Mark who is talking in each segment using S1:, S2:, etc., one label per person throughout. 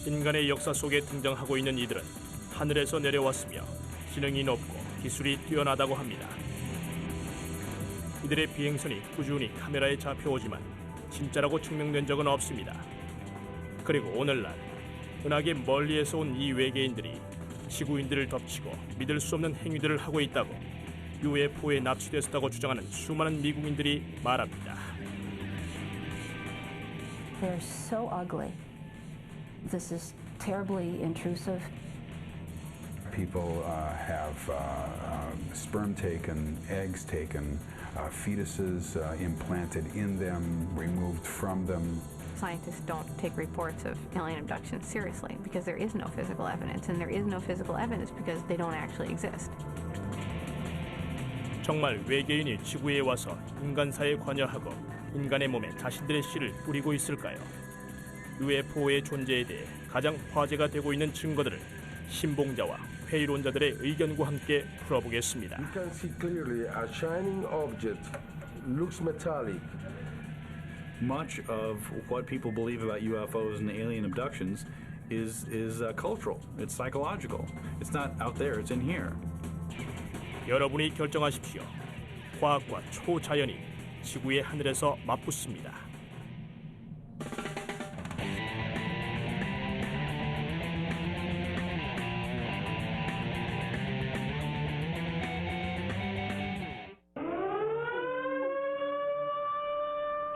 S1: 인간의 역사 속에 등장하고 있는 이들은 하늘에서 내려왔으며 지능이 높고 기술이 뛰어나다고 합니다. 이들의 비행선이 꾸준히 카메라에 잡혀오지만 진짜라고 증명된 적은 없습니다. 그리고 오늘날 은하계 멀리에서 온 이 외계인들이 지구인들을 덮치고 믿을 수 없는 행위들을 하고 있다고 UFO에 납치됐다고 주장하는 수많은 미국인들이 말합니다.
S2: They're so ugly. This is terribly intrusive.
S3: People have sperm taken, eggs taken, fetuses implanted in them, removed from them.
S4: Scientists don't take reports of alien abductions seriously because there is no physical evidence, and there is no physical evidence because they don't actually exist.
S1: 정말 외계인이 지구에 와서 인간사에 관여하고 인간의 몸에 자신들의 씨를 뿌리고 있을까요? UFO의 존재에 대해 가장 화제가 되고 있는 증거들을 신봉자와 회의론자들의 의견과 함께 풀어보겠습니다.
S5: You can see clearly a shining object looks metallic.
S6: Much of what people believe about UFOs and alien abductions is cultural. It's psychological. It's not out there. It's in here.
S1: 여러분이 결정하십시오. 과학과 초자연이 지구의 하늘에서 맞붙습니다.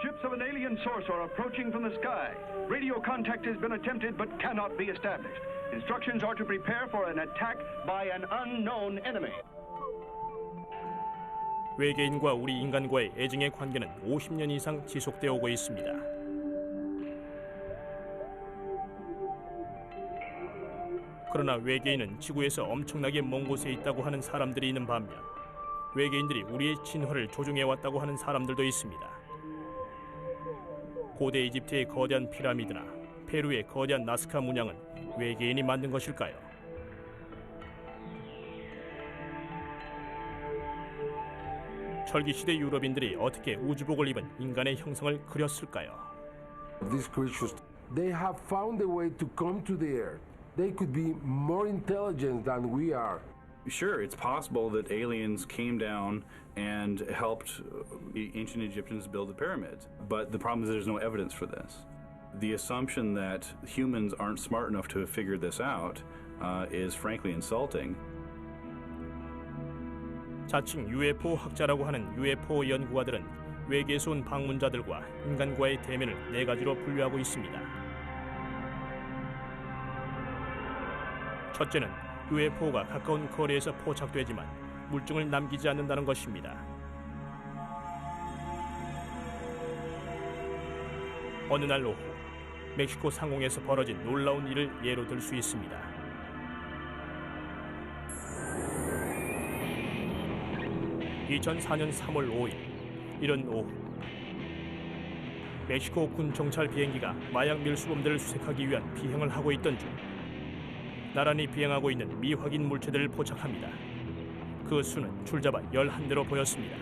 S7: Ships of an alien source are approaching from the sky. Radio contact has been attempted but cannot be established. Instructions are to prepare for an attack by an unknown enemy.
S1: 외계인과 우리 인간과의 애증의 관계는 50년 이상 지속되어 오고 있습니다. 그러나 외계인은 지구에서 엄청나게 먼 곳에 있다고 하는 사람들이 있는 반면 외계인들이 우리의 진화를 조종해왔다고 하는 사람들도 있습니다. 고대 이집트의 거대한 피라미드나 페루의 거대한 나스카 문양은 외계인이 만든 것일까요? 철기시대 유럽인들이 어떻게 우주복을 입은 인간의 형상을 그렸을까요?
S5: These creatures, they have found a way to come to the earth. They could be more intelligent than we are.
S6: Sure, it's possible that aliens came down and helped ancient Egyptians build the pyramids. But the problem is there's no evidence for this. The assumption that humans aren't smart enough to have figured this out is frankly insulting.
S1: 자칭 UFO 학자라고 하는 UFO 연구가들은 외계에서 온 방문자들과 인간과의 대면을 네 가지로 분류하고 있습니다. 첫째는 UFO가 가까운 거리에서 포착되지만 물증을 남기지 않는다는 것입니다. 어느 날 오후 멕시코 상공에서 벌어진 놀라운 일을 예로 들 수 있습니다. 2004년 3월 5일 이른 오후 멕시코 군 정찰 비행기가 마약 밀수범들을 수색하기 위한 비행을 하고 있던 중 나란히 비행하고 있는 미확인 물체들을 포착합니다. 그 수는 줄잡아 11대로 보였습니다.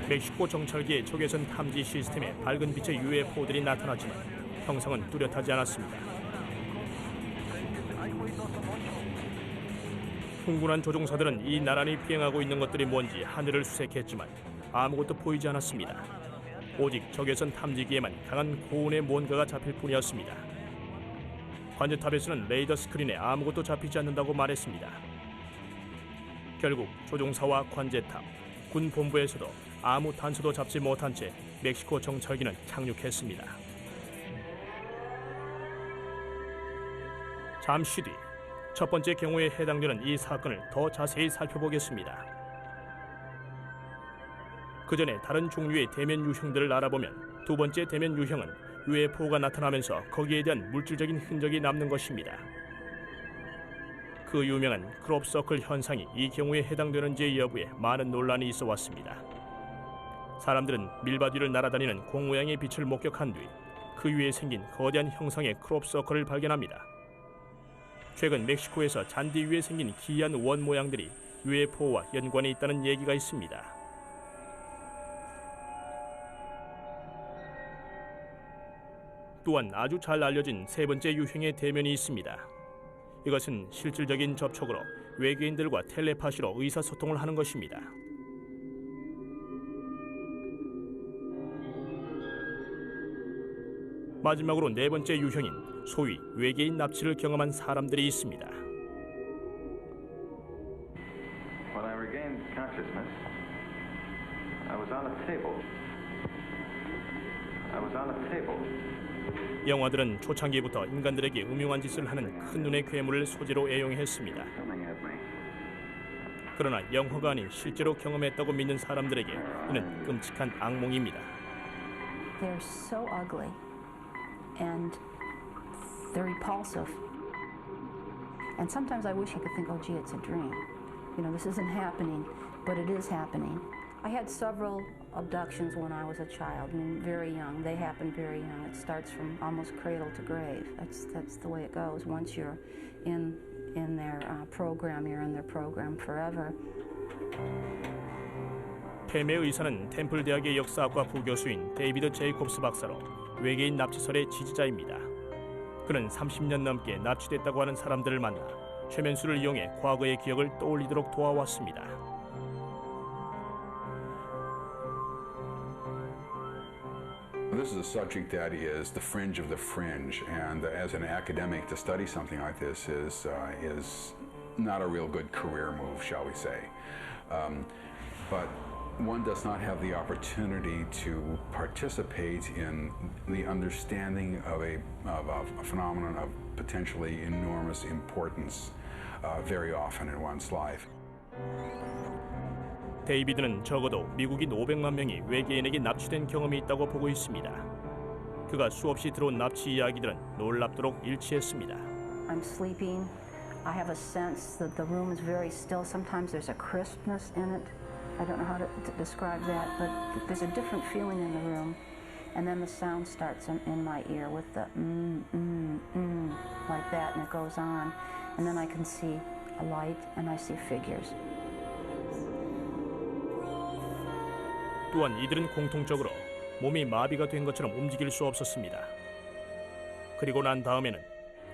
S1: 멕시코 정찰기의 적외선 탐지 시스템에 밝은 빛의 UFO들이 나타났지만 형상은 뚜렷하지 않았습니다. 흥분한 조종사들은 이 나란히 비행하고 있는 것들이 뭔지 하늘을 수색했지만 아무것도 보이지 않았습니다. 오직 적외선 탐지기에만 강한 고온의 뭔가가 잡힐 뿐이었습니다. 관제탑에서는 레이더 스크린에 아무것도 잡히지 않는다고 말했습니다. 결국 조종사와 관제탑, 군 본부에서도 아무 단서도 잡지 못한 채 멕시코 정찰기는 착륙했습니다. 잠시 뒤 첫 번째 경우에 해당되는 이 사건을 더 자세히 살펴보겠습니다. 그 전에 다른 종류의 대면 유형들을 알아보면 두 번째 대면 유형은 UFO가 나타나면서 거기에 대한 물질적인 흔적이 남는 것입니다. 그 유명한 크롭서클 현상이 이 경우에 해당되는지 여부에 많은 논란이 있어 왔습니다. 사람들은 밀밭 위를 날아다니는 공 모양의 빛을 목격한 뒤 그 위에 생긴 거대한 형상의 크롭서클을 발견합니다. 최근 멕시코에서 잔디 위에 생긴 기이한 원 모양들이 UFO와 연관이 있다는 얘기가 있습니다. 또한 아주 잘 알려진 세 번째 유형의 대면이 있습니다. 이것은 실질적인 접촉으로 외계인들과 텔레파시로 의사소통을 하는 것입니다. 마지막으로 네 번째 유형인 소위 외계인 납치를 경험한 사람들이 있습니다.
S8: When I regained consciousness, I was on a table.
S1: 영화들은 초창기부터 인간들에게 음흉한 짓을 하는 큰 눈의 괴물을 소재로 애용했습니다. 그러나 영화가 아닌 실제로 경험했다고 믿는 사람들에게 이는 끔찍한 악몽입니다.
S2: They're so ugly and they're repulsive. And sometimes I wish I could think, oh gee, it's a dream. You know, this isn't happening, but it is happening. I had several abductions when I was a child. I mean, very young. They happened very young. It starts from almost cradle to grave. That's the way it goes. Once you're in their program, you're in their program forever.
S1: 팸의 의사는 템플 대학의 역사학과 부교수인 데이비드 제이콥스 박사로 외계인 납치설의 지지자입니다. 그는 30년 넘게 납치됐다고 하는 사람들을 만나 최면수를 이용해 과거의 기억을 떠올리도록 도와왔습니다.
S3: This is a subject that is the fringe of the fringe, and as an academic to study something like this is not a real good career move, shall we say. But one does not have the opportunity to participate in the understanding of a phenomenon of potentially enormous importance very often in one's life.
S1: 데이비드는 적어도 미국인 500만 명이 외계인에게 납치된 경험이 있다고 보고 있습니다. 그가 수없이 들어온 납치 이야기들은 놀랍도록 일치했습니다.
S2: I'm sleeping. I have a sense that the room is very still. Sometimes there's a crispness in it. I don't know how to describe that, but there's a different feeling in the room. And then the sound starts in my ear with the like that, and it goes on. And then I can see a light and I see figures.
S1: 또한 이들은 공통적으로 몸이 마비가 된 것처럼 움직일 수 없었습니다. 그리고 난 다음에는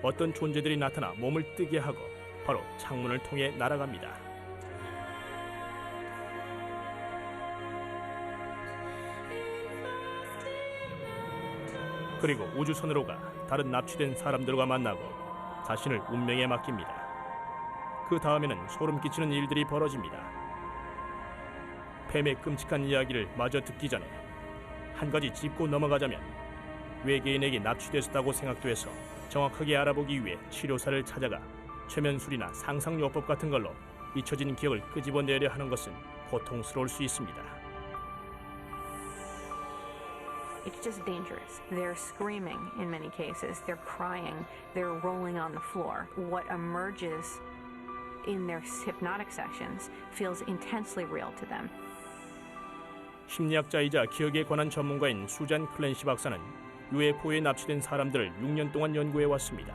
S1: 어떤 존재들이 나타나 몸을 뜨게 하고 바로 창문을 통해 날아갑니다. 그리고 우주선으로 가 다른 납치된 사람들과 만나고 자신을 운명에 맡깁니다. 그 다음에는 소름 끼치는 일들이 벌어집니다. 팸의 끔찍한 이야기를 마저 듣기 전에 한 가지 짚고 넘어가자면 외계인에게 납치됐다고 생각돼서 정확하게 알아보기 위해 치료사를 찾아가 최면술이나 상상요법 같은 걸로 잊혀진 기억을 끄집어내려 하는 것은 고통스러울 수 있습니다.
S4: It's just dangerous. They're screaming in many cases. They're crying. They're rolling on the floor. What emerges in their hypnotic sessions feels intensely real to them.
S1: 심리학자이자 기억에 관한 전문가인 수잔 클랜시 박사는 UFO에 납치된 사람들을 6년 동안 연구해왔습니다.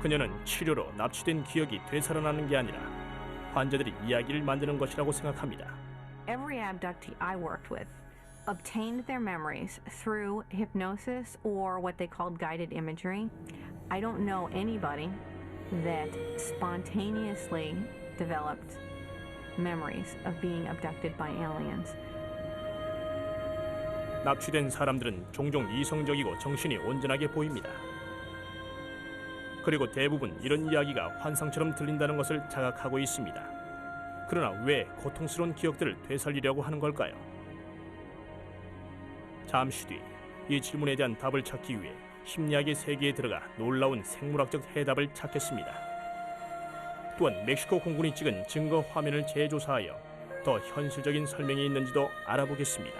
S1: 그녀는 치료로 납치된 기억이 되살아나는 게 아니라 환자들이 이야기를 만드는 것이라고 생각합니다.
S4: Every abductee I worked with obtained their memories through hypnosis or what they called guided imagery. I don't know anybody that spontaneously developed memories of being abducted by aliens.
S1: 납치된 사람들은 종종 이성적이고 정신이 온전하게 보입니다. 그리고 대부분 이런 이야기가 환상처럼 들린다는 것을 자각하고 있습니다. 그러나 왜 고통스러운 기억들을 되살리려고 하는 걸까요? 잠시 뒤 이 질문에 대한 답을 찾기 위해 심리학의 세계에 들어가 놀라운 생물학적 해답을 찾겠습니다. 또한 멕시코 공군이 찍은 증거 화면을 재조사하여 더 현실적인 설명이 있는지도 알아보겠습니다.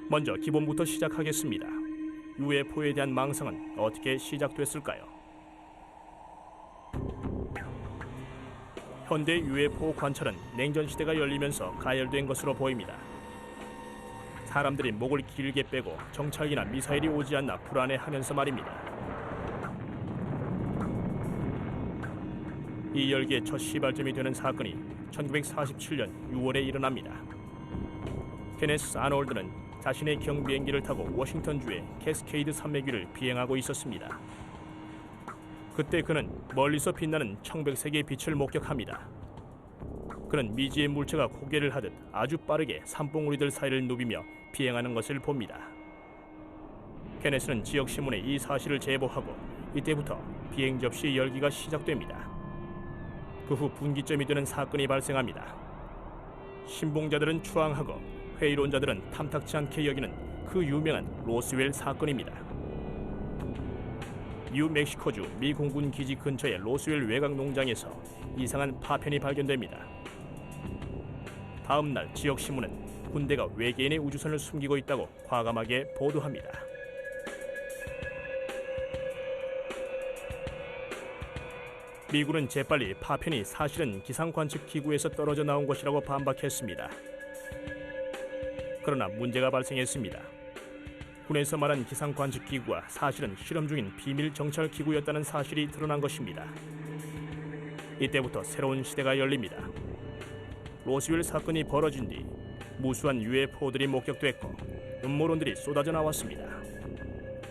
S1: 먼저 기본부터 시작하겠습니다. UFO에 대한 망상은 어떻게 시작됐을까요? 현대 UFO 관찰은 냉전 시대가 열리면서 가열된 것으로 보입니다. 사람들이 목을 길게 빼고 정찰기나 미사일이 오지 않나 불안해하면서 말입니다. 이 열기의 첫 시발점이 되는 사건이 1947년 6월에 일어납니다. 케네스 아놀드는 자신의 경비행기를 타고 워싱턴주의 캐스케이드 산맥 위를 비행하고 있었습니다. 그때 그는 멀리서 빛나는 청백색의 빛을 목격합니다. 그는 미지의 물체가 고개를 하듯 아주 빠르게 산봉우리들 사이를 누비며 비행하는 것을 봅니다. 케네스는 지역신문에 이 사실을 제보하고 이때부터 비행 접시 열기가 시작됩니다. 그 후 분기점이 되는 사건이 발생합니다. 신봉자들은 추앙하고 회의론자들은 탐탁치 않게 여기는 그 유명한 로스웰 사건입니다. 뉴멕시코주 미 공군 기지 근처의 로스웰 외곽 농장에서 이상한 파편이 발견됩니다. 다음 날 지역 신문은 군대가 외계인의 우주선을 숨기고 있다고 과감하게 보도합니다. 미군은 재빨리 파편이 사실은 기상 관측 기구에서 떨어져 나온 것이라고 반박했습니다. 그러나 문제가 발생했습니다. 군에서 말한 기상 관측 기구가 사실은 실험 중인 비밀 정찰 기구였다는 사실이 드러난 것입니다. 이때부터 새로운 시대가 열립니다. 로스웰 사건이 벌어진 뒤 무수한 UFO들이 목격됐고 음모론들이 쏟아져 나왔습니다.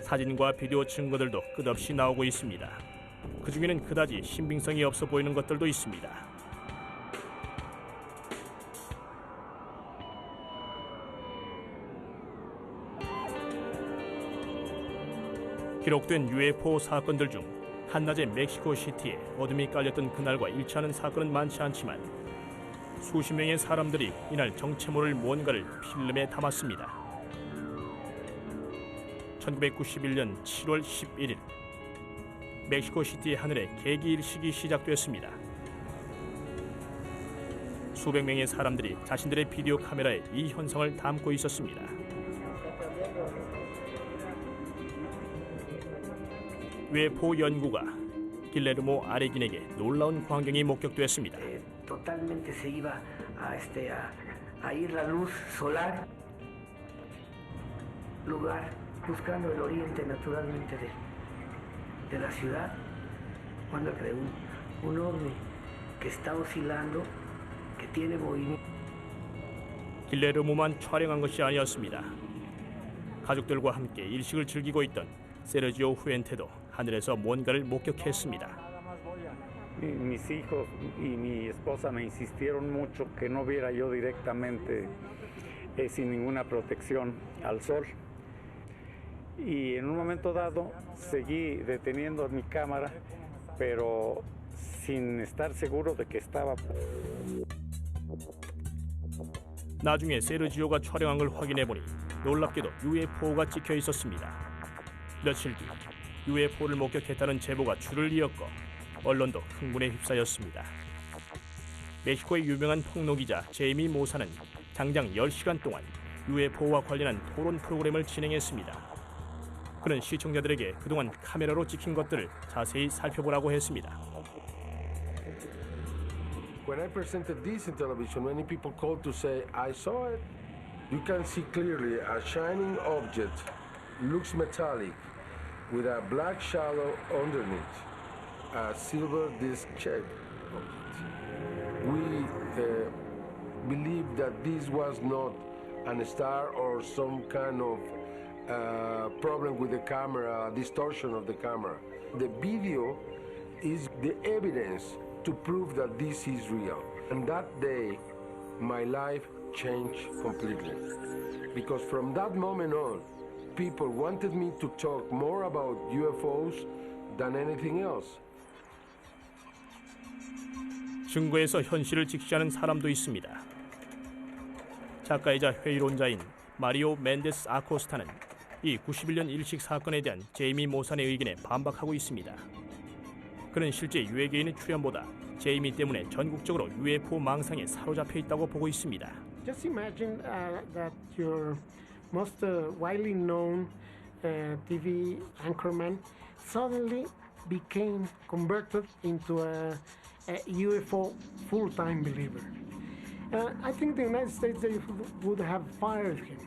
S1: 사진과 비디오 증거들도 끝없이 나오고 있습니다. 그 중에는 그다지 신빙성이 없어 보이는 것들도 있습니다. 기록된 UFO 사건들 중 한낮에 멕시코시티에 어둠이 깔렸던 그날과 일치하는 사건은 많지 않지만 수십 명의 사람들이 이날 정체 모를 무언가를 필름에 담았습니다. 1991년 7월 11일 멕시코시티의 하늘에 개기일식이 시작됐습니다. 수백 명의 사람들이 자신들의 비디오 카메라에 이 현상을 담고 있었습니다. UFO 연구가 길레르모 아레긴에게 놀라운 광경이 목격됐습니다.
S9: Totalmente se iba a ir la luz solar, lugar buscando el oriente naturalmente de la ciudad, cuando creó un ovni que está oscilando, que tiene movimiento.
S1: 길레르모만 촬영한 것이 아니었습니다. 가족들과 함께 일식을 즐기고 있던 세르지오 후엔테도 하늘에서 뭔가를 목격했습니다.
S10: Mis hijos y mi esposa me insistieron mucho que no viera yo directamente sin ninguna protección al sol. Y en un momento dado seguí deteniendo mi cámara, pero sin estar seguro de que estaba.
S1: 나중에 세르지오가 촬영한 걸 확인해 보니 놀랍게도 UFO가 찍혀 있었습니다. 며칠 뒤 UFO를 목격했다는 제보가 줄을 이었고 언론도 흥분에 휩싸였습니다. 멕시코의 유명한 폭로기자 제이미 모사는 장장 10시간 동안 UFO와 관련한 토론 프로그램을 진행했습니다. 그는 시청자들에게 그동안 카메라로 찍힌 것들을 자세히 살펴보라고 했습니다.
S5: When I presented this in television, many people called to say, I saw it. You can see clearly a shining object, looks metallic, with a black shadow underneath, a silver disc shape object. We believe that this was not a star or some kind of problem with the camera, distortion of the camera. The video is the evidence to prove that this is real. And that day, my life changed completely. Because from that moment on, people wanted me to talk more about UFOs than anything else.
S1: 증거에서 현실을 직시하는 사람도 있습니다. 작가이자 회의론자인 마리오 멘데스 아코스타는 이 91년 일식 사건에 대한 제이미 모산의 의견에 반박하고 있습니다. 그는 실제 외계인의 출현보다 제이미 때문에 전국적으로 UFO 망상에 사로잡혀 있다고 보고 있습니다.
S11: Just imagine that your most widely known TV anchorman suddenly became converted into a UFO full-time believer. I think the United States they would have fired him.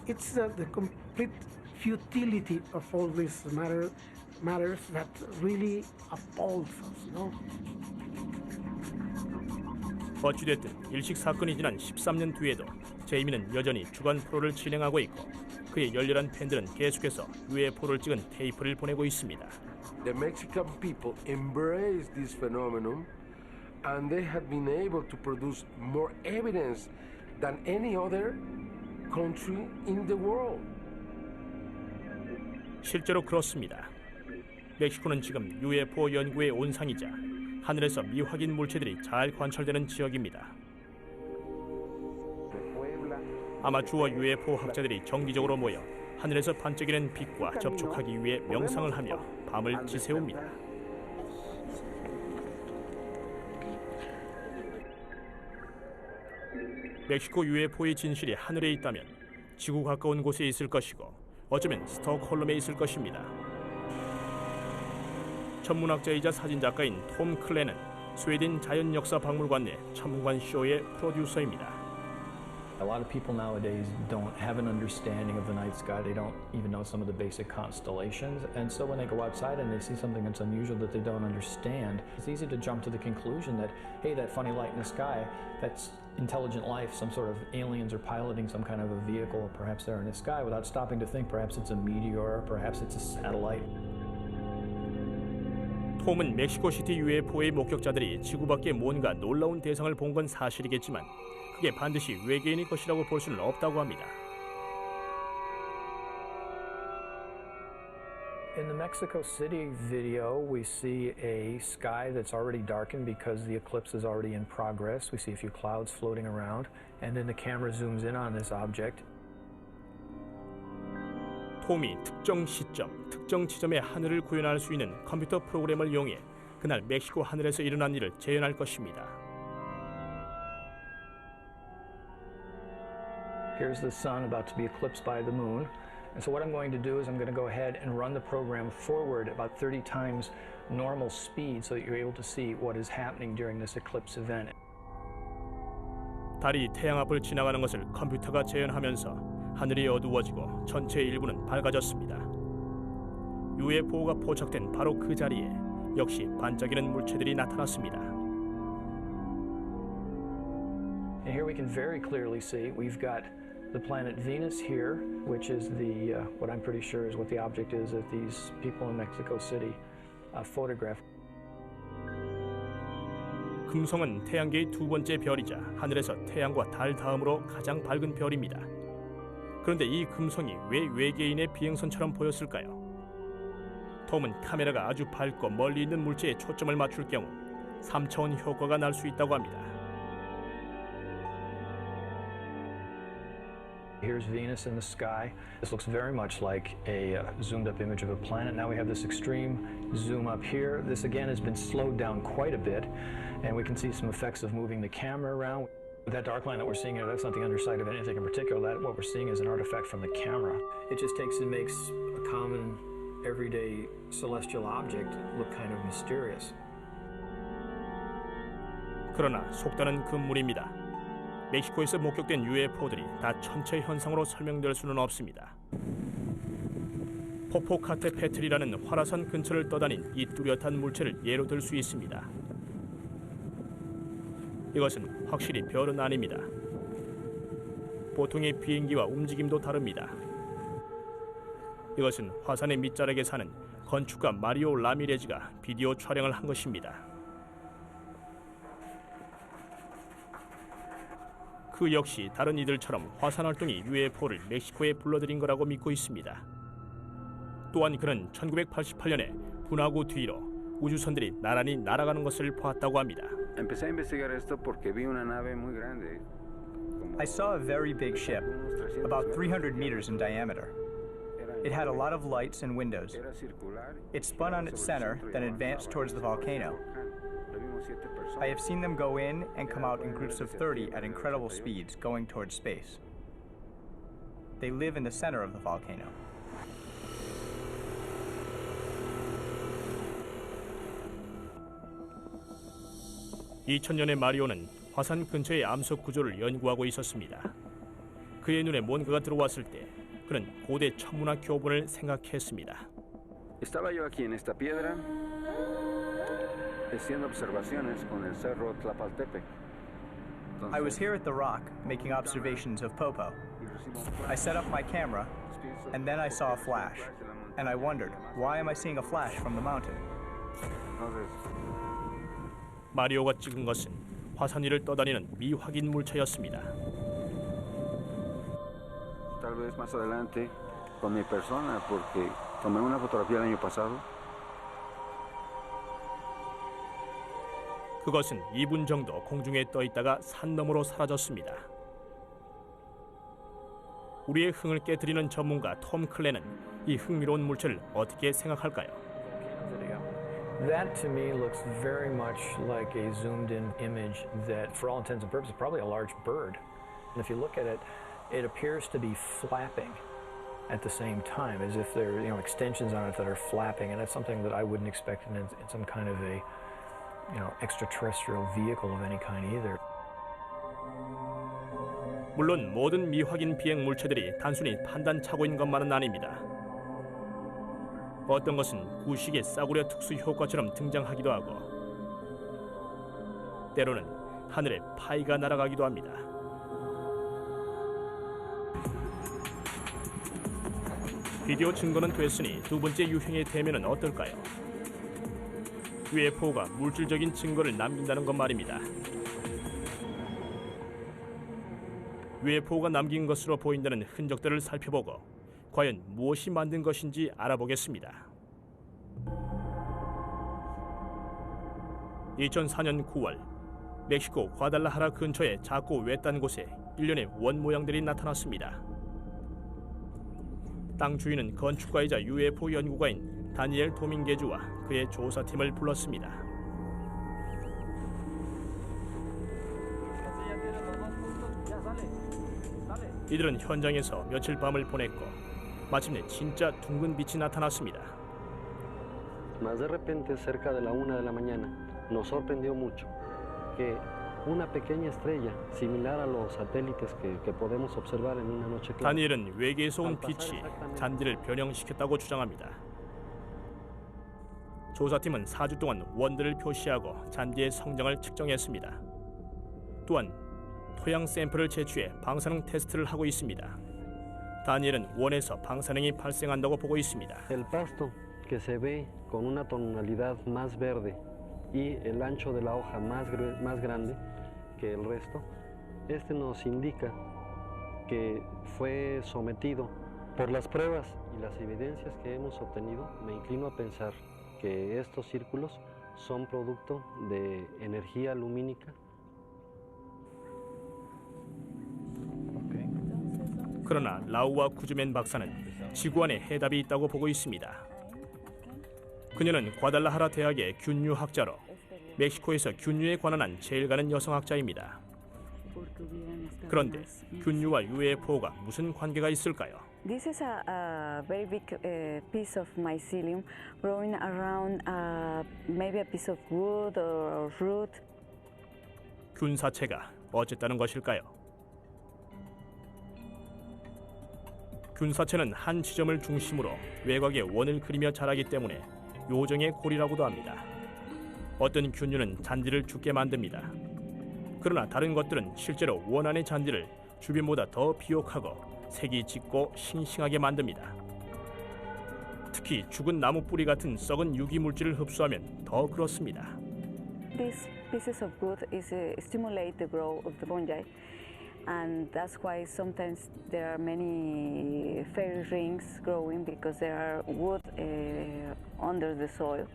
S11: It's the complete futility of all these matters that really appalls us, no?
S1: 어찌됐든 일식 사건이 지난 13년 뒤에도 제이미는 여전히 주간 프로를 진행하고 있고 그의 열렬한 팬들은 계속해서 UFO를 찍은 테이프를 보내고 있습니다.
S5: The Mexican people embrace this phenomenon and they have been able to produce more evidence than any other country in the world.
S1: 실제로 그렇습니다. 멕시코는 지금 UFO 연구의 온상이자 하늘에서 미확인 물체들이 잘 관찰되는 지역입니다. 아마추어 UFO 학자들이 정기적으로 모여 하늘에서 반짝이는 빛과 접촉하기 위해 명상을 하며 밤을 지새웁니다. 멕시코 UFO의 진실이 하늘에 있다면 지구 가까운 곳에 있을 것이고 어쩌면 스톡홀름에 있을 것입니다. 천문학자이자 사진작가인 톰 클레는 스웨덴 자연역사박물관 내 천문관 쇼의 프로듀서입니다.
S12: A lot of people nowadays don't have an understanding of the night sky. They don't even know some of the basic constellations. And so when they go outside and they see something that's unusual that they don't understand, it's easy to jump to the conclusion that, hey, that funny light in the sky, that's intelligent life, some sort of aliens are piloting some kind of a vehicle, perhaps they're in the sky, without stopping to think perhaps it's a meteor, perhaps it's a satellite.
S1: 톰은 멕시코시티 UFO의 목격자들이 지구 밖에 뭔가 놀라운 대상을 본 건 사실이겠지만 그게 반드시 외계인의 것이라고 볼 수는 없다고 합니다.
S12: In the Mexico City video, we see a sky that's already darkened because the eclipse is already in progress. We see a few clouds floating around, and then the camera zooms in on this object.
S1: 톰이 특정 시점, 특정 지점의 하늘을 구현할 수 있는 컴퓨터 프로그램을 이용해 그날 멕시코 하늘에서 일어난 일을 재현할 것입니다.
S12: Here's the sun about to be eclipsed by the moon. And so what I'm going to do is I'm going to go ahead and run the program forward about 30 times normal speed so that you're able to see what is happening during this eclipse event.
S1: 달이 태양 앞을 지나가는 것을 컴퓨터가 재현하면서 하늘이 어두워지고 전체 일부는 밝아졌습니다. UFO가 포착된 바로 그 자리에 역시 반짝이는 물체들이 나타났습니다.
S12: And here we can very clearly see we've got the planet Venus here, which is the what I'm pretty sure is what the object is that these people in Mexico City photographed.
S1: 금성은 태양계의 두 번째 별이자 하늘에서 태양과 달 다음으로 가장 밝은 별입니다. 그런데 이 금성이 왜 외계인의 비행선처럼 보였을까요? 톰은 카메라가 아주 밝고 멀리 있는 물체에 초점을 맞출 경우 3차원 효과가 날 수 있다고 합니다.
S12: Here's Venus in the sky. This looks very much like a zoomed up image of a planet. Now we have this extreme zoom up here. This again has been slowed down quite a bit, and we can see some effects of moving the camera around. That dark line that we're seeing here, that's not the underside of anything in particular. That what we're seeing is an artifact from the camera. It just takes and makes a common, everyday celestial object look kind of mysterious.
S1: 그러나 속단은 금물입니다. 멕시코에서 목격된 UFO들이 다 천체 현상으로 설명될 수는 없습니다. 포포카테페틀이라는 활화산 근처를 떠다닌 이 뚜렷한 물체를 예로 들 수 있습니다. 이것은 확실히 별은 아닙니다. 보통의 비행기와 움직임도 다릅니다. 이것은 화산의 밑자락에 사는 건축가 마리오 라미레즈가 비디오 촬영을 한 것입니다. 그 역시 다른 이들처럼 화산 활동이 UFO를 멕시코에 불러들인 거라고 믿고 있습니다. 또한 그는 1988년에 분화구 뒤로 우주선들이 나란히 날아가는 것을 보았다고 합니다.
S8: Empecé a investigar esto porque vi una nave muy grande.
S13: I saw a very big ship, about 300 meters in diameter. It had a lot of lights and windows. It spun on its center, then advanced towards the volcano. I have seen them go in and come out in groups of 30 at incredible speeds, going towards space. They live in the center of the volcano.
S1: (2000년에) 마리오는 화산 근처의 암석 구조를 연구하고 있었습니다. 그의 눈에 뭔가가 들어왔을 때 그는 고대 천문학 교본을 생각했습니다.
S8: Estaba yo aquí en esta piedra haciendo observaciones con el cerro Tlapaltepec.
S13: I was here at the rock making observations of Popo. I set up my camera, and then I saw a flash. And I wondered, why am I seeing a flash from the mountain?
S1: 마리오가 찍은 것은 화산 위를 떠다니는 미확인 물체였습니다.
S14: Tal vez más adelante con mi persona, porque tomé una fotografía el año pasado.
S1: 그것은 2분 정도 공중에 떠 있다가 산 너머로 사라졌습니다. 우리의 흥을 깨뜨리는 전문가 톰 클레는 이 흥미로운 물체를 어떻게 생각할까요?
S12: That to me looks very much like a zoomed in image that for all intents and purposes is probably a large bird. And if you look at it, it appears to be flapping at the same time, as if there are extensions on it that are flapping, and that's something that I wouldn't expect in some kind of a extraterrestrial vehicle of any kind either.
S1: 물론 모든 미확인 비행 물체들이 단순히 판단착오인 것만은 아닙니다. 어떤 것은 구식의 싸구려 특수 효과처럼 등장하기도 하고 때로는 하늘에 파이가 날아가기도 합니다. 비디오 증거는 됐으니 두 번째 유형의 대면은 어떨까요? UFO가 물질적인 증거를 남긴다는 것 말입니다. UFO가 남긴 것으로 보인다는 흔적들을 살펴보고 과연 무엇이 만든 것인지 알아보겠습니다. 2004년 9월 멕시코 과달라하라 근처의 작고 외딴 곳에 일련의 원 모양들이 나타났습니다. 땅 주인은 건축가이자 UFO 연구가인 다니엘 도밍게즈와 그의 조사팀을 불렀습니다. 이들은 현장에서 며칠 밤을 보냈고 마침내 진짜 둥근 빛이 나타났습니다.
S15: Más de repente, cerca de la 1 de la mañana, nos sorprendió mucho que una pequeña estrella, similar a los satélites que podemos observar en una noche clara.
S1: 다니엘은 외계에서 온 빛이 잔디를 변형시켰다고 주장합니다. 조사팀은 4주 동안 원들을 표시하고 잔디의 성장을 측정했습니다. 또한 토양 샘플을 채취해 방사능 테스트를 하고 있습니다. 다니엘은 원에서 방사능이 발생한다고 보고 있습니다.
S15: El pasto que se ve con una tonalidad más verde y el ancho de la hoja más grande que el resto, este nos indica que fue sometido por las pruebas y las evidencias que hemos obtenido. Me inclino a pensar que estos círculos son producto de energía lumínica.
S1: 그러나 라우와 구즈맨 박사는 지구 안에 해답이 있다고 보고 있습니다. 그녀는 과달라하라 대학의 균유학자로 멕시코에서 균유에 관한 제일 가는 여성학자입니다. 그런데 균유와 UFO가 무슨 관계가 있을까요?
S16: This is a very big piece of mycelium growing around maybe a piece of wood or root.
S1: 균사체가 어쨌다는 것일까요? 균사체는 한 지점을 중심으로 외곽에 원을 그리며 자라기 때문에 요정의 고리라고도 합니다. 어떤 균류는 잔디를 죽게 만듭니다. 그러나 다른 것들은 실제로 원 안의 잔디를 주변보다 더 비옥하고 색이 짙고 싱싱하게 만듭니다. 특히 죽은 나무 뿌리 같은 썩은 유기 물질을 흡수하면 더 그렇습니다.
S16: These pieces of wood stimulate the growth of the fungi. And that's why sometimes there are many fairy rings growing because there are wood under the soil.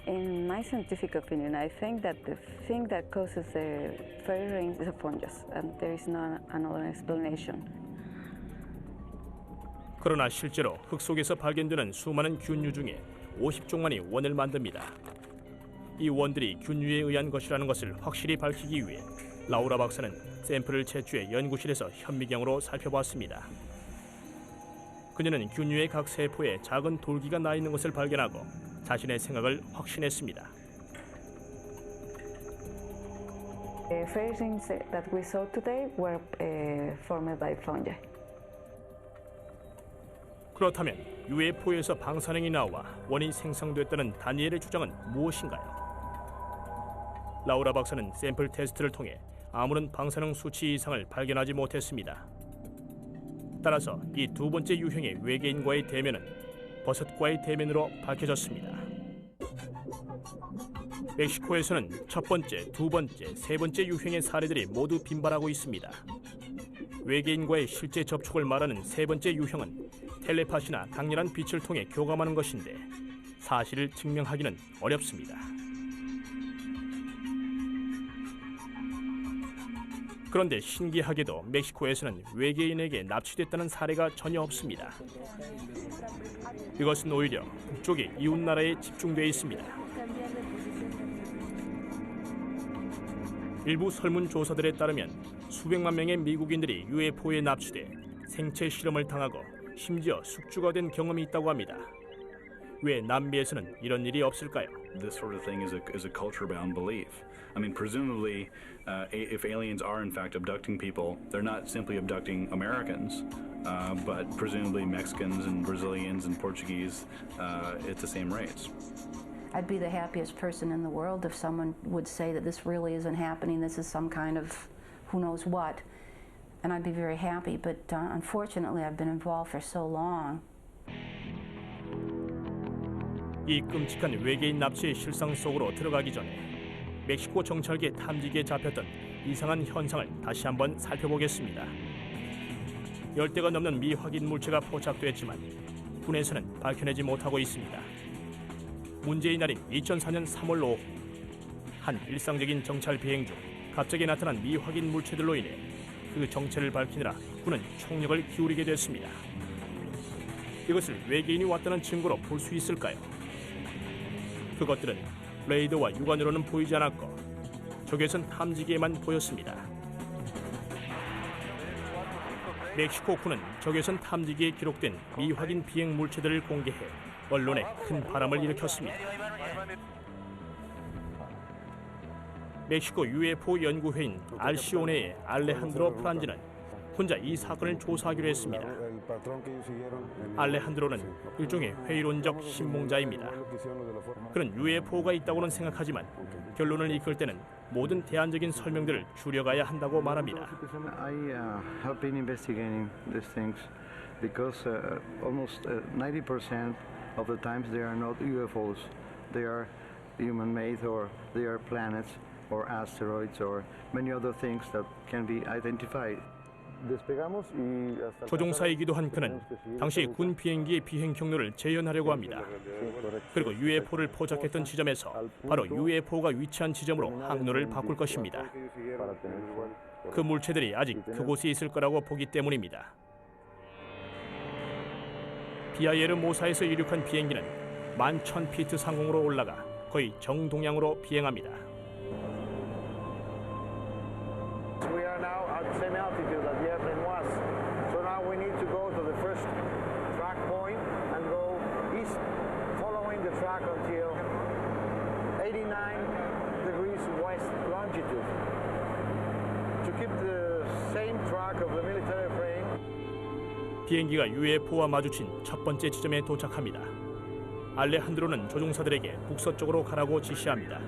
S16: In my scientific opinion, I think that the thing that causes the fairy rings is a fungus, and there is no another explanation.
S1: 그러나 실제로 흙 속에서 발견되는 수많은 균류 중에 50종만이 원을 만듭니다. 이 원들이 균류에 의한 것이라는 것을 확실히 밝히기 위해 라우라 박사는 샘플을 채취해 연구실에서 현미경으로 살펴봤습니다. 그녀는 균류의 각 세포에 작은 돌기가 나 있는 것을 발견하고 자신의 생각을 확신했습니다.
S16: The fairy rings that we saw today were formed by fungi.
S1: 그렇다면 UFO에서 방사능이 나와 원이 생성됐다는 다니엘의 주장은 무엇인가요? 라우라 박사는 샘플 테스트를 통해 아무런 방사능 수치 이상을 발견하지 못했습니다. 따라서 이 두 번째 유형의 외계인과의 대면은 버섯과의 대면으로 밝혀졌습니다. 멕시코에서는 첫 번째, 두 번째, 세 번째 유형의 사례들이 모두 빈발하고 있습니다. 외계인과의 실제 접촉을 말하는 세 번째 유형은 텔레파시나 강렬한 빛을 통해 교감하는 것인데 사실을 증명하기는 어렵습니다. 그런데 신기하게도 멕시코에서는 외계인에게 납치됐다는 사례가 전혀 없습니다. 이것은 오히려 북쪽의 이웃나라에 집중되어 있습니다. 일부 설문조사들에 따르면 수백만 명의 미국인들이 UFO에 납치돼 생체 실험을 당하고 심지어 숙주가 된 경험이 있다고 합니다. 왜 남미에서는 이런 일이 없을까요?
S6: This sort of thing is a culture-bound belief. I mean, presumably, if aliens are in fact abducting people, they're not simply abducting Americans, but presumably Mexicans and Brazilians and Portuguese at the same rates.
S2: I'd be the happiest person in the world if someone would say that this really isn't happening, this is some kind of who knows what, and I'd be very happy, but unfortunately I've been involved for so long.
S1: 이 끔찍한 외계인 납치의 실상 속으로 들어가기 전에 멕시코 정찰계 탐지기에 잡혔던 이상한 현상을 다시 한번 살펴보겠습니다. 10대가 넘는 미확인 물체가 포착됐지만 군에서는 밝혀내지 못하고 있습니다. 문제의 날인 2004년 3월 5일 한 일상적인 정찰 비행 중 갑자기 나타난 미확인 물체들로 인해 그 정체를 밝히느라 군은 총력을 기울이게 됐습니다. 이것을 외계인이 왔다는 증거로 볼 수 있을까요? 그것들은 레이더와 육안으로는 보이지 않았고 적외선 탐지기에만 보였습니다. 멕시코 군은 적외선 탐지기에 기록된 미확인 비행 물체들을 공개해 언론에 큰 바람을 일으켰습니다. 멕시코 UFO 연구회인 알시오네의 알레한드로 프란지는 혼자 이 사건을 조사하기로 했습니다. 알레한드로는 일종의 회의론적 신봉자입니다. 그는 UFO가 있다고는 생각하지만 결론을 이끌 때는 모든 대안적인 설명들을 줄여가야 한다고 말합니다.
S14: I have been investigating these things because almost 90% of the times they are not UFOs. They are human-made or they are planets or asteroids or many other things that can be identified.
S1: 조종사이기도 한 그는 당시 군 비행기의 비행 경로를 재현하려고 합니다. 그리고 UFO를 포착했던 지점에서 바로 UFO가 위치한 지점으로 항로를 바꿀 것입니다. 그 물체들이 아직 그곳에 있을 거라고 보기 때문입니다. 비아예르 모사에서 이륙한 비행기는 11,000피트 상공으로 올라가 거의 정동향으로 비행합니다.
S17: We are now at the same altitude that the airplane was. So now we need to go to the first track point and go east, following the track until 89 degrees west longitude. To keep the same track of the military plane.
S1: 비행기가 UFO와 마주친 첫 번째 지점에 도착합니다. 알레한드로는 조종사들에게 북서쪽으로 가라고 지시합니다.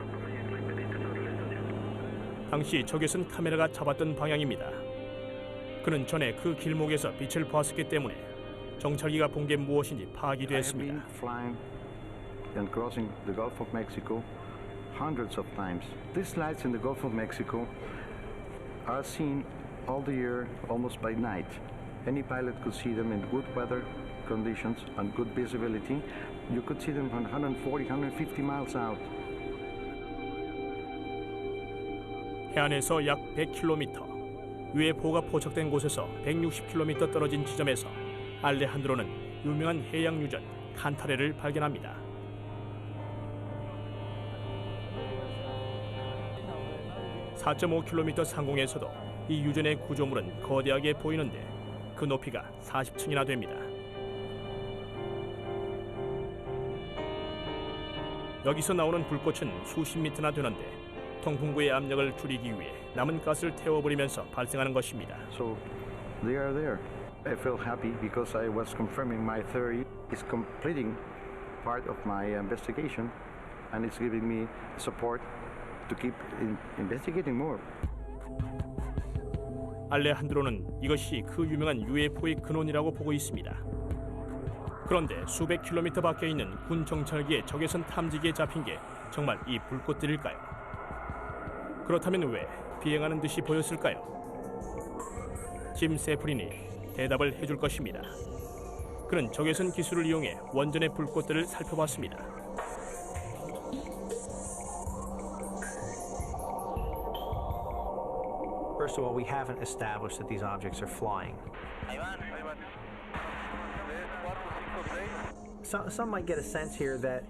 S1: 당시 적외선 카메라가 잡았던 방향입니다. 그는 전에 그 길목에서 빛을 보았기 때문에 정찰기가 본 게 무엇인지 파악이 됐습니다.
S14: And crossing the Gulf of Mexico hundreds of times. These lights in the Gulf of Mexico are seen all the year, almost by night. Any pilot could see them in good weather conditions and good visibility. You could see them from 140, 150 miles out.
S1: 해안에서 약 100km, UFO가 포착된 곳에서 160km 떨어진 지점에서 알레한드로는 유명한 해양 유전 칸타레를 발견합니다. (4.5km) 상공에서도 이 유전의 구조물은 거대하게 보이는데 그 높이가 40층이나 됩니다. 여기서 나오는 불꽃은 수십 미터나 되는데 통풍구의 압력을 줄이기 위해 남은 가스를 태워버리면서 발생하는 것입니다.
S14: So they are there. I felt happy because I was confirming my theory. It's completing part of my investigation and it's giving me support to keep investigating more.
S1: 알레한드로는 이것이 그 유명한 UFO의 근원이라고 보고 있습니다. 그런데 수백 킬로미터 밖에 있는 군 정찰기의 적외선 탐지기에 잡힌 게 정말 이 불꽃들일까요? 그렇다면 왜 비행하는 듯이 보였을까요? 짐 세프린이 대답을 해줄 것입니다. 그는 적외선 기술을 이용해 원전의 불꽃들을 살펴봤습니다.
S18: First of all, we haven't established that these objects are flying. Some might get a sense here that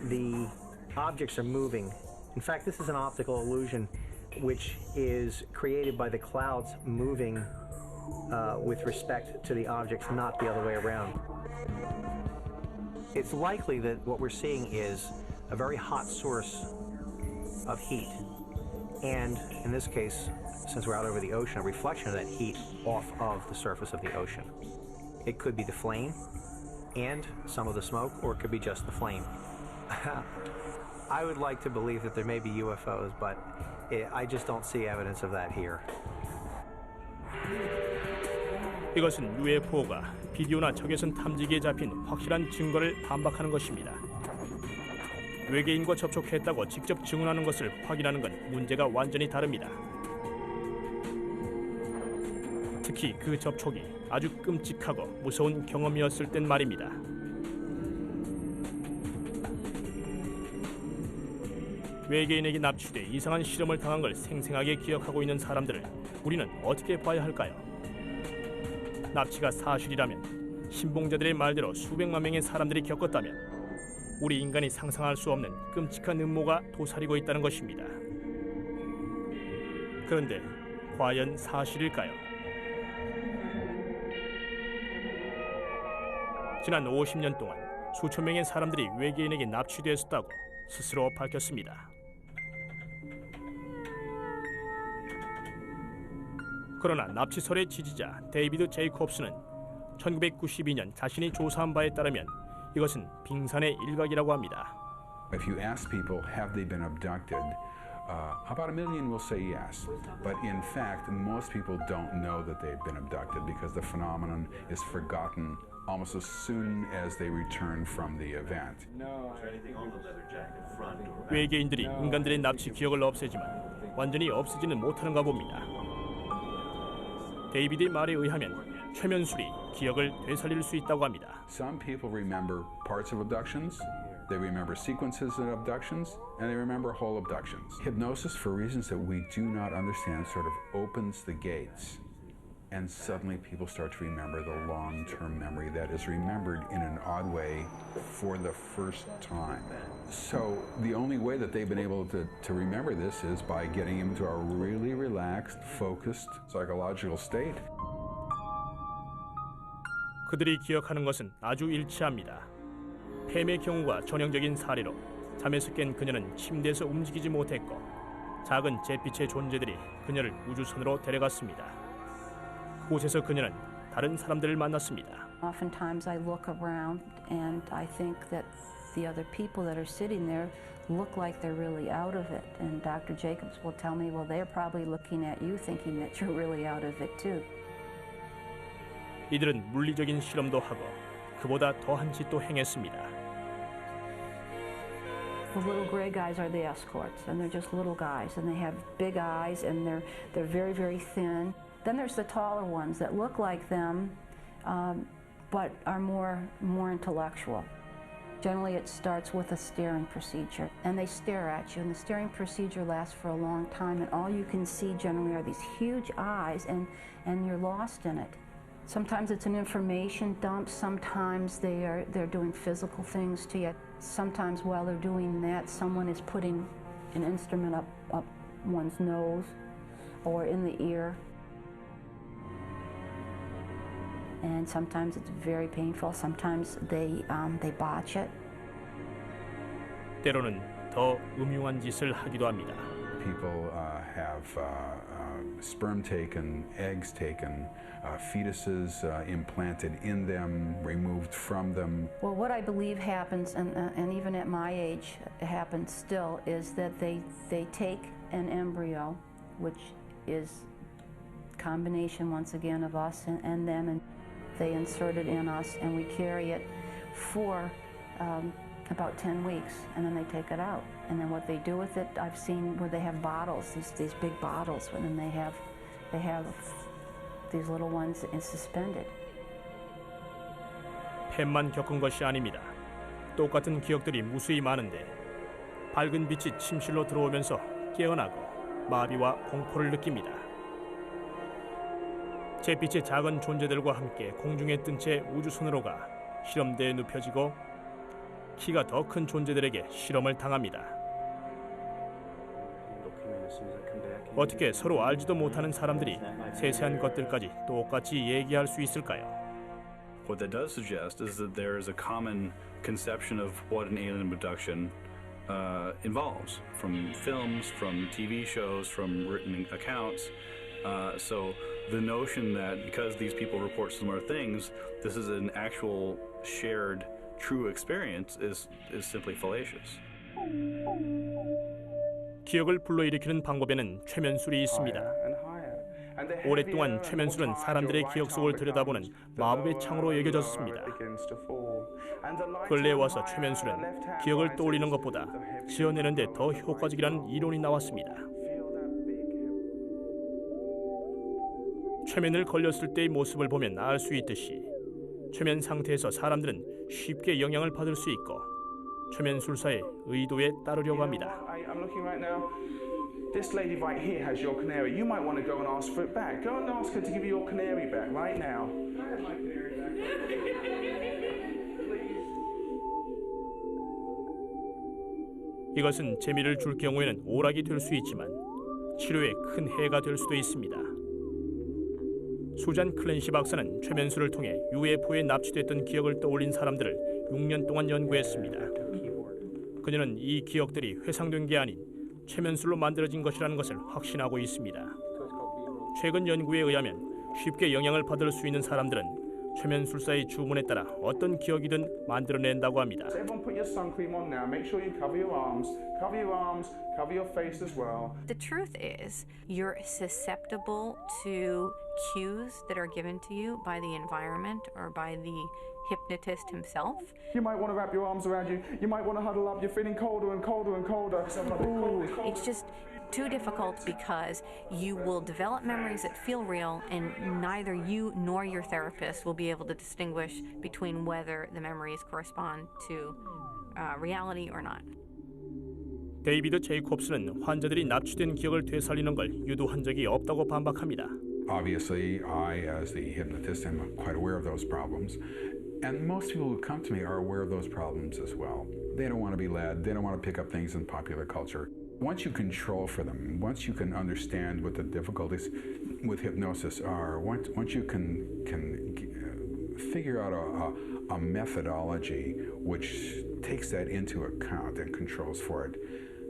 S18: the objects are moving. In fact, this is an optical illusion which is created by the clouds moving with respect to the objects, not the other way around. It's likely that what we're seeing is a very hot source of heat. And in this case, since we're out over the ocean, a reflection of that heat off of the surface of the ocean. It could be the flame and some of the smoke, or it could be just the flame. I would like to believe that there may be UFOs, but I just don't see evidence of that here.
S1: 이것은 UFO가 비디오나 적외선 탐지기에 잡힌 확실한 증거를 반박하는 것입니다. 외계인과 접촉했다고 직접 증언하는 것을 확인하는 건 문제가 완전히 다릅니다. 특히 그 접촉이 아주 끔찍하고 무서운 경험이었을 땐 말입니다. 외계인에게 납치돼 이상한 실험을 당한 걸 생생하게 기억하고 있는 사람들을 우리는 어떻게 봐야 할까요? 납치가 사실이라면, 신봉자들의 말대로 수백만 명의 사람들이 겪었다면 우리 인간이 상상할 수 없는 끔찍한 음모가 도사리고 있다는 것입니다. 그런데 과연 사실일까요? 지난 50년 동안 수천 명의 사람들이 외계인에게 납치되었다고 스스로 밝혔습니다. 그러나 납치설의 지지자 데이비드 제이콥스는 1992년 자신이 조사한 바에 따르면 이것은 빙산의 일각이라고 합니다.
S3: If you ask people, have they been abducted? About 1 million will say yes. But in fact, most people don't know that they've been abducted because the phenomenon is forgotten almost as soon as they return from the event.
S1: 외계인들이 인간들의 납치 기억을 없애지만 완전히 없애지는 못하는가 봅니다. 데이비드의 말에 의하면 최면술이 기억을 되살릴 수 있다고 합니다.
S3: Some people remember parts of abductions, they remember sequences of abductions, and they remember whole abductions. Hypnosis, for reasons that we do not understand, sort of opens the gates, and suddenly people start to remember the long-term memory that is remembered in an odd way for the first time. So the only way that they've been able to remember this is by getting into a really relaxed, focused psychological state.
S1: 그들이 기억하는 것은 아주 일치합니다. 팸의 경우가 전형적인 사례로 잠에서 깬 그녀는 침대에서 움직이지 못했고 작은 잿빛의 존재들이 그녀를 우주선으로 데려갔습니다. 그곳에서 그녀는 다른 사람들을 만났습니다.
S2: Oftentimes I look around and I think that the other people that are sitting there look like they're really out of it. And Dr. Jacobs will tell me, well, they're probably looking at you thinking that you're really out of it too.
S1: 이들은 물리적인 실험도 하고 그보다 더한 짓도 행했습니다.
S2: The little gray guys are the escorts, and they're just little guys, and they have big eyes, and they're very, very thin. Then there's the taller ones that look like them, but are more intellectual. Generally, it starts with a staring procedure, and they stare at you, and the staring procedure lasts for a long time, and all you can see generally are these huge eyes, and you're lost in it. Sometimes it's an information dump, sometimes they're doing physical things to you. Sometimes while they're doing that, someone is putting an instrument up one's nose or in the ear. And sometimes it's very painful. Sometimes they botch it.
S1: 때로는 더 음흉한 짓을 하기도 합니다.
S3: People have sperm taken, eggs taken, fetuses implanted in them, removed from them.
S2: Well, what I believe happens, and even at my age happens still, is that they take an embryo, which is combination once again of us and them, and they insert it in us, and we carry it for about 10 weeks, and then they take it out. And then what they do with it, I've seen where they have bottles, these big bottles, and then they have these little ones suspended.
S1: 폐만 겪은 것이 아닙니다. 똑같은 기억들이 무수히 많은데 밝은 빛이 침실로 들어오면서 깨어나고 마비와 공포를 느낍니다. 잿빛의 작은 존재들과 함께 공중에 뜬 채 우주선으로 가 실험대에 눕혀지고 키가 더 큰 존재들에게 실험을 당합니다. 어떻게 서로 알지도 못하는 사람들이 세세한 것들까지 똑같이 얘기할 수 있을까요?
S6: What that does suggest is that there is a common conception of what an alien abduction involves, from films, from TV shows, from written accounts. So the notion that because these people report similar things, this is an actual shared true experience is simply fallacious.
S1: 기억을 불러일으키는 방법에는 최면술이 있습니다. 오랫동안 최면술은 사람들의 기억 속을 들여다보는 마법의 창으로 여겨졌습니다. 근래에 와서 최면술은 기억을 떠올리는 것보다 지어내는 데 더 효과적이라는 이론이 나왔습니다. 최면을 걸렸을 때의 모습을 보면 알 수 있듯이 최면 상태에서 사람들은 쉽게 영향을 받을 수 있고 최면술사의 의도에 따르려고 합니다.
S19: This lady right here has your canary. You might want to go and ask for it back. Go and ask her to give you your canary back right now.
S1: 이것은 재미를 줄 경우에는 오락이 될 수 있지만 치료에 큰 해가 될 수도 있습니다. 수잔 클랜시 박사는 최면술을 통해 UFO에 납치됐던 기억을 떠올린 사람들을 6년 동안 연구했습니다. 그녀는 이 기억들이 회상된 게 아닌 최면술로 만들어진 것이라는 것을 확신하고 있습니다. 최근 연구에 의하면 쉽게 영향을 받을 수 있는 사람들은 최면술사의 주문에 따라 어떤 기억이든 만들어낸다고 합니다.
S19: Everyone put your sun cream on now. Make sure you cover your arms. Cover your arms. Cover your face as well.
S4: The truth is, you're susceptible to cues that are given to you by the environment or by the hypnotist himself.
S19: You might want to wrap your arms around you. You might want to huddle up. You're feeling colder and colder and colder. Ooh.
S4: It's just too difficult because you will develop memories that feel real, and neither you nor your therapist will be able to distinguish between whether the memories correspond to reality or not.
S1: 데이비드 제이콥스는 환자들이 납치된 기억을 되살리는 걸 유도한 적이 없다고 반박합니다.
S3: Obviously, I, as the hypnotist, am quite aware of those problems. And most people who come to me are aware of those problems as well. They don't want to be led. They don't want to pick up things in popular culture. Once you control for them, once you can understand what the difficulties with hypnosis are, once you can figure out a methodology which takes that into account and controls for it,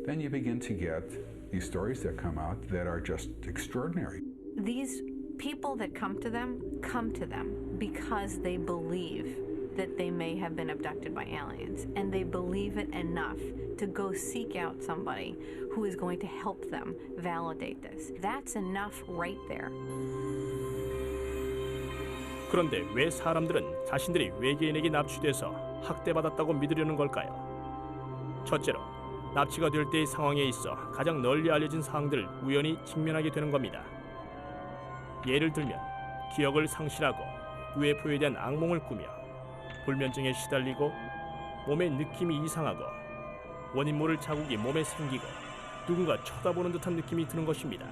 S3: then you begin to get these stories that come out that are just extraordinary.
S4: These people that come to them because they believe that they may have been abducted by aliens, and they believe it enough to go seek out somebody who is going to help them validate this. That's enough right there.
S1: 그런데 왜 사람들은 자신들이 외계인에게 납치돼서 학대받았다고 믿으려는 걸까요? 첫째로, 납치가 될 때의 상황에 있어 가장 널리 알려진 사항들을 우연히 직면하게 되는 겁니다. 예를 들면 기억을 상실하고 UFO에 대한 악몽을 꾸며 불면증에 시달리고 몸의 느낌이 이상하고 원인 모를 자국이 몸에 생기고 누군가 쳐다보는 듯한 느낌이 드는 것입니다.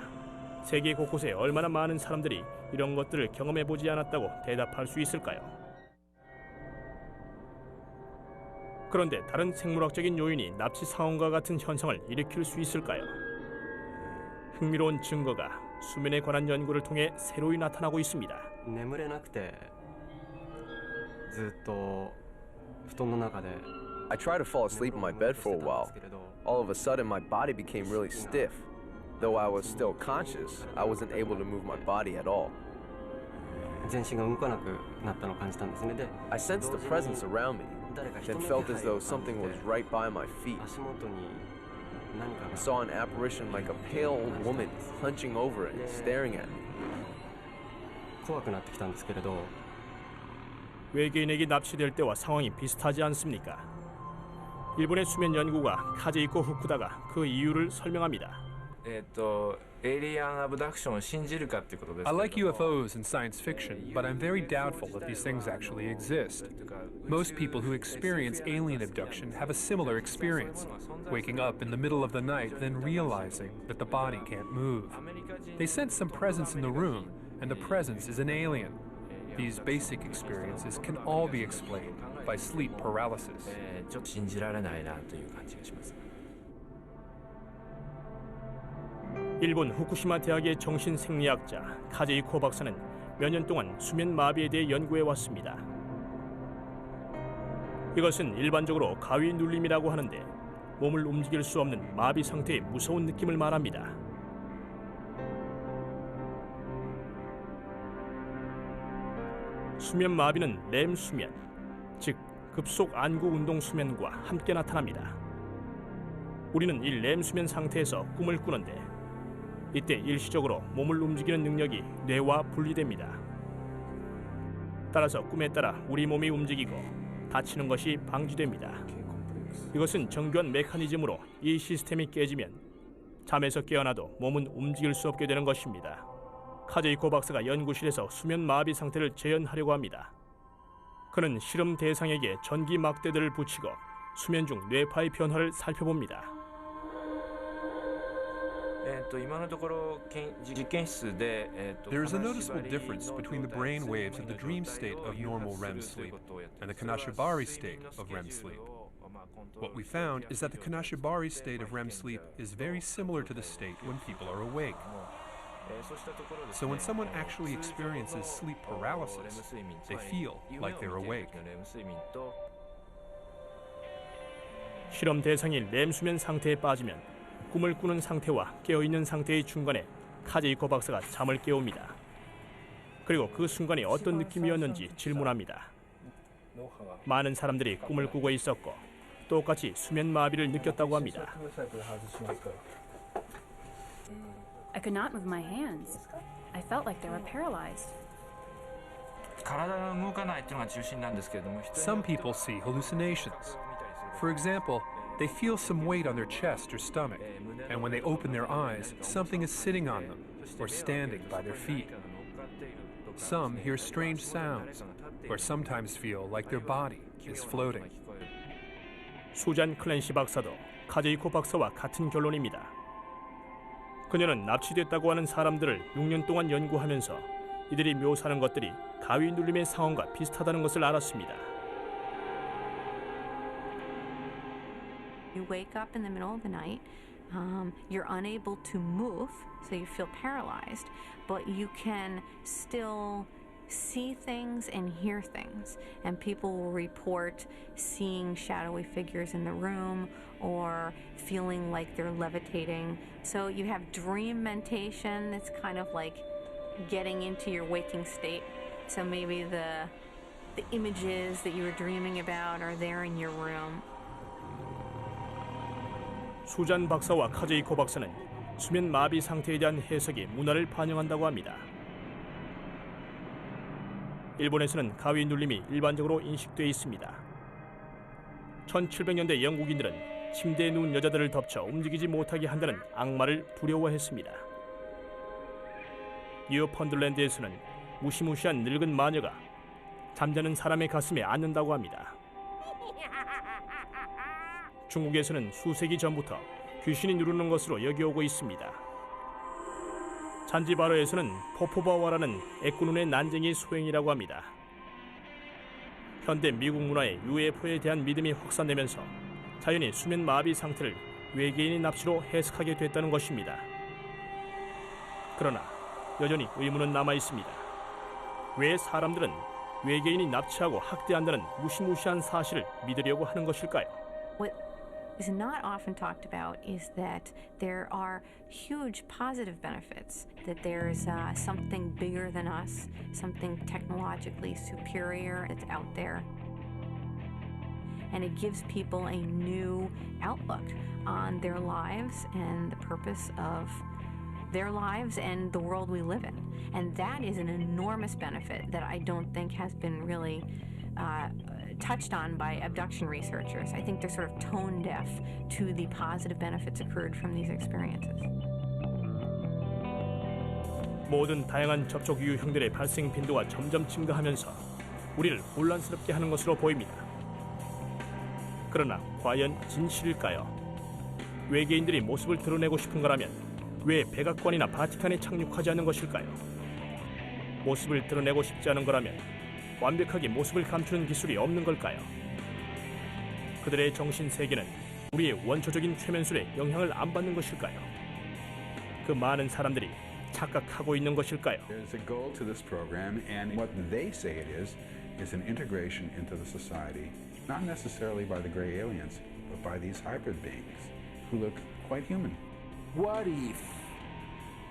S1: 세계 곳곳에 얼마나 많은 사람들이 이런 것들을 경험해보지 않았다고 대답할 수 있을까요? 그런데 다른 생물학적인 요인이 납치 상황과 같은 현상을 일으킬 수 있을까요? 흥미로운 증거가 수면에 관한 연구를 통해 새로이 나타나고 있습니다.
S20: 眠れなくてずっと布団の中で
S21: I tried to fall asleep in my bed for a while. All of a sudden, my body became really stiff. Though I was still conscious, I wasn't able to move my body at all.
S20: 全身が動かなくなったのを感じたんですね。で
S21: I sensed the presence around me, then felt as though something was right by my feet. I saw an apparition like a pale woman hunching over and staring at me.
S20: 怖くなってきたんですけれど
S1: 외계인에게 납치될 때와 상황이 비슷하지 않습니까? 일본의 수면 연구가 카제이코 후쿠다가 그 이유를 설명합니다.
S7: I like UFOs in science fiction, but I'm very doubtful that these things actually exist. Most people who experience alien abduction have a similar experience, waking up in the middle of the night, then realizing that the body can't move. They sense some presence in the room, and the presence is an alien. These basic experiences can all be explained by sleep paralysis.
S1: 일본 후쿠시마 대학의 정신생리학자 카제이코 박사는 몇 년 동안 수면 마비에 대해 연구해 왔습니다. 이것은 일반적으로 가위 눌림이라고 하는데 몸을 움직일 수 없는 마비 상태의 무서운 느낌을 말합니다. 수면 마비는 렘 수면, 즉 급속 안구 운동 수면과 함께 나타납니다. 우리는 이 렘 수면 상태에서 꿈을 꾸는데 이때 일시적으로 몸을 움직이는 능력이 뇌와 분리됩니다. 따라서 꿈에 따라 우리 몸이 움직이고 다치는 것이 방지됩니다. 이것은 정교한 메커니즘으로 이 시스템이 깨지면 잠에서 깨어나도 몸은 움직일 수 없게 되는 것입니다. 카제이코 박사가 연구실에서 수면 마비 상태를 재현하려고 합니다. 그는 실험 대상에게 전기 막대들을 붙이고 수면 중 뇌파의 변화를 살펴봅니다.
S7: There is a noticeable difference between the brain waves of the dream state of normal REM sleep and the Kanashibari state of REM sleep. What we found is that the Kanashibari state of REM sleep is very similar to the state when people are awake. So when someone actually experiences sleep paralysis, they feel like they're awake.
S1: 실험 대상이 렘 수면 상태에 빠지면 꿈을 꾸는 상태와 깨어있는 상태의 중간에 카제이코 박사가 잠을 깨웁니다. 그리고 그 순간이 어떤 느낌이었는지 질문합니다. 많은 사람들이 꿈을 꾸고 있었고 똑같이 수면 마비를 느꼈다고 합니다.
S22: I could not move my hands. I felt like they were paralyzed.
S7: Some people see hallucinations. For example, they feel some weight on their chest or stomach, and when they open their eyes, something is sitting on them or standing by their feet. Some hear strange sounds, or sometimes feel like their body is floating.
S1: 수잔 클랜시 박사도 카제이코 박사와 같은 결론입니다. 그녀는 납치됐다고 하는 사람들을 6년 동안 연구하면서 이들이 묘사하는 것들이 가위 눌림의 상황과 비슷하다는 것을 알았습니다.
S4: You wake up in the middle of the night, you're unable to move, so you feel paralyzed, but you can still see things and hear things. And people will report seeing shadowy figures in the room or feeling like they're levitating. So you have dream mentation. It's kind of like getting into your waking state. So maybe the images that you were dreaming about are there in your room.
S1: 수잔 박사와 카제이코 박사는 수면 마비 상태에 대한 해석이 문화를 반영한다고 합니다. 일본에서는 가위 눌림이 일반적으로 인식돼 있습니다. 1700년대 영국인들은 침대에 누운 여자들을 덮쳐 움직이지 못하게 한다는 악마를 두려워했습니다. 뉴펀들랜드에서는 무시무시한 늙은 마녀가 잠자는 사람의 가슴에 앉는다고 합니다. 중국에서는 수세기 전부터 귀신이 누르는 것으로 여겨오고 있습니다. 잔지바르에서는 포포바와라는 애꾸눈의 난쟁이 소행이라고 합니다. 현대 미국 문화의 UFO에 대한 믿음이 확산되면서 자연히 수면 마비 상태를 외계인의 납치로 해석하게 됐다는 것입니다. 그러나 여전히 의문은 남아 있습니다. 왜 사람들은 외계인이 납치하고 학대한다는 무시무시한 사실을 믿으려고 하는 것일까요?
S4: What is not often talked about is that there are huge positive benefits, that there's something bigger than us, something technologically superior that's out there. And it gives people a new outlook on their lives and the purpose of their lives and the world we live in. And that is an enormous benefit that I don't think has been really touched on by abduction researchers. I think they're sort of tone deaf to the positive benefits accrued from these experiences.
S1: 모든 다양한 접촉 유형들의 발생 빈도가 점점 증가하면서 우리를 혼란스럽게 하는 것으로 보입니다. 그러나 과연 진실일까요? 외계인들이 모습을 드러내고 싶은 거라면 왜 백악관이나 바티칸에 착륙하지 않는 것일까요? 모습을 드러내고 싶지 않은 거라면 완벽하게 모습을 감추는 기술이 없는 걸까요? 그들의 정신 세계는 우리의 원초적인 최면술에 영향을 안 받는 것일까요? 그 많은 사람들이 착각하고 있는 것일까요?
S3: There's a goal to this program, and what they say it is an integration into the society, not necessarily by the gray aliens, but by these hybrid beings who look quite human.
S5: What if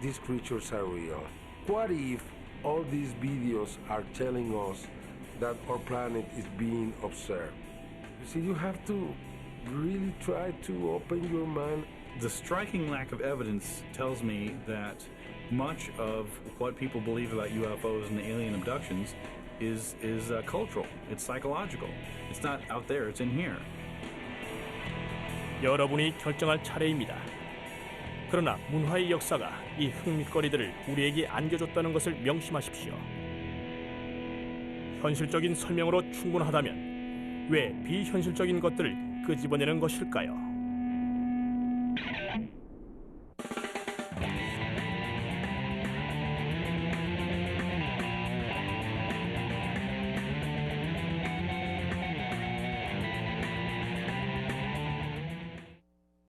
S5: these creatures are real? What if all these videos are telling us that our planet is being observed? You see, you have to really try to open your mind.
S6: The striking lack of evidence tells me that much of what people believe about UFOs and alien abductions is cultural. It's psychological. It's not out there. It's in here.
S1: 여러분이 결정할 차례입니다. 그러나 문화의 역사가 이 흥미거리들을 우리에게 안겨줬다는 것을 명심하십시오. 현실적인 설명으로 충분하다면 왜 비현실적인 것들을 끄집어내는 것일까요?